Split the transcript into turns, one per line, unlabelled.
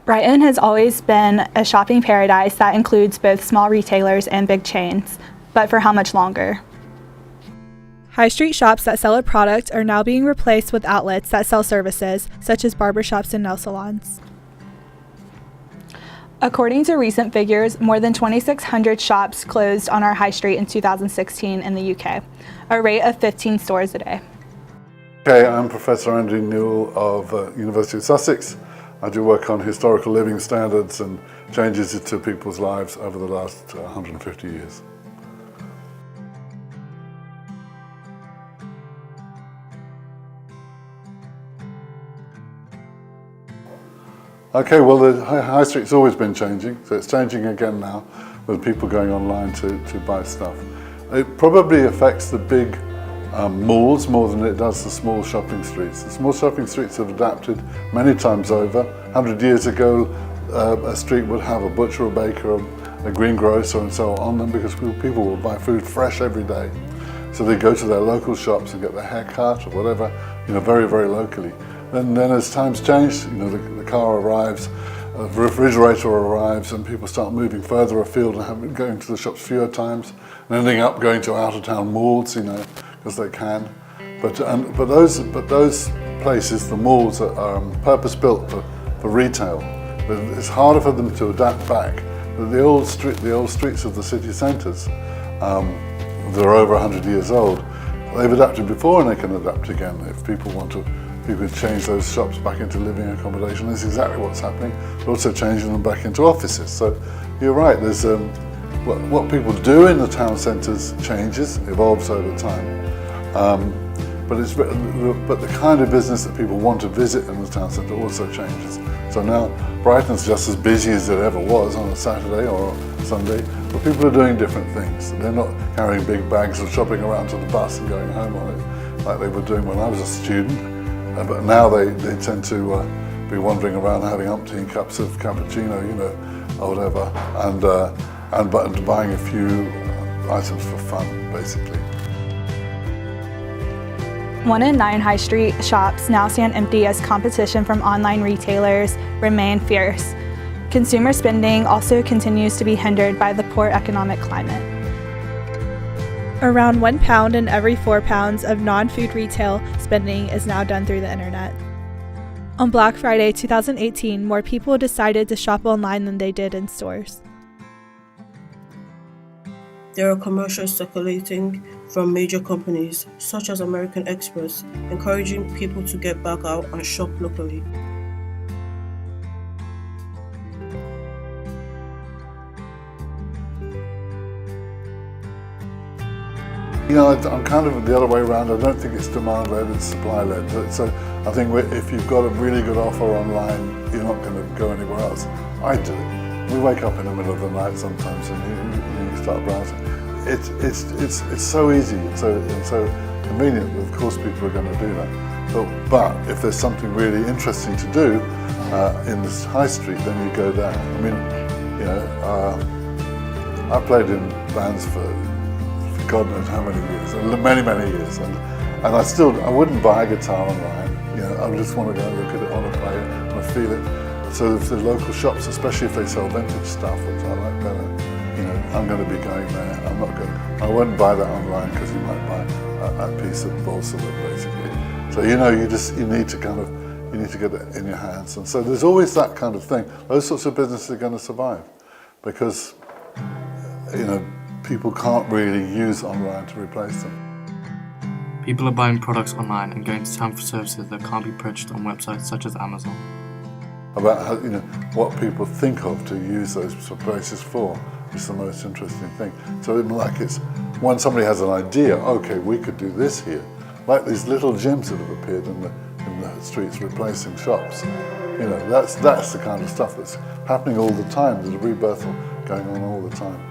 Brighton has always been a shopping paradise that includes both small retailers and big chains, but for how much longer? High street shops that sell a product are now being replaced with outlets that sell services, such as barbershops and nail salons. According to recent figures, more than 2,600 shops closed on our high street in 2016 in the UK, a rate of 15 stores a day.
Okay, I'm Professor Andrew Newell of University of Sussex. I do work on historical living standards and changes to people's lives over the last 150 years. Okay, well the high street's always been changing, so it's changing again now with people going online to buy stuff. It probably affects the big malls more than it does the small shopping streets. The small shopping streets have adapted many times over. 100 years ago, a street would have a butcher, a baker, a greengrocer and so on them because people will buy food fresh every day. So they go to their local shops and get their hair cut or whatever, very, very locally. Then as times change, the car arrives, the refrigerator arrives and people start moving further afield and going to the shops fewer times and ending up going to out-of-town malls, because they can. But those places, the malls, are purpose-built for retail. It's harder for them to adapt back. The old streets of the city centres, that are over 100 years old, they've adapted before and they can adapt again if people want to. You could change those shops back into living accommodation. That's exactly what's happening. But also changing them back into offices. So you're right. There's what people do in the town centres changes, evolves over time. But the kind of business that people want to visit in the town centre also changes. So now Brighton's just as busy as it ever was on a Saturday or Sunday, but people are doing different things. They're not carrying big bags of shopping around to the bus and going home on it like they were doing when I was a student. But now they tend to be wandering around having umpteen cups of cappuccino, or whatever, and buying a few items for fun, basically.
1 in 9 high street shops now stand empty as competition from online retailers remain fierce. Consumer spending also continues to be hindered by the poor economic climate. Around £1 in every 4 pounds of non-food retail spending is now done through the internet. On Black Friday 2018, more people decided to shop online than they did in stores.
There are commercials circulating from major companies, such as American Express, encouraging people to get back out and shop locally.
I'm kind of the other way around. I don't think it's demand-led, it's supply-led. So I think if you've got a really good offer online, you're not going to go anywhere else. I do. We wake up in the middle of the night sometimes and you start browsing. It's so easy and so convenient that of course people are going to do that. But if there's something really interesting to do in this high street, then you go there. I mean, I played in bands for God knows how many years, many years, and I wouldn't buy a guitar online. I just want to go and look at it, want to play it, want to feel it. So if the local shops, especially if they sell vintage stuff, which I like better, I'm going to be going there. I wouldn't buy that online because you might buy a piece of balsa wood, basically. So you need to get it in your hands, and so there's always that kind of thing. Those sorts of businesses are going to survive because people can't really use online to replace them.
People are buying products online and going to town for services that can't be purchased on websites such as Amazon.
About how, what people think of to use those places for is the most interesting thing. So it's when somebody has an idea, okay, we could do this here, like these little gyms that have appeared in the streets replacing shops. That's the kind of stuff that's happening all the time. There's a rebirth going on all the time.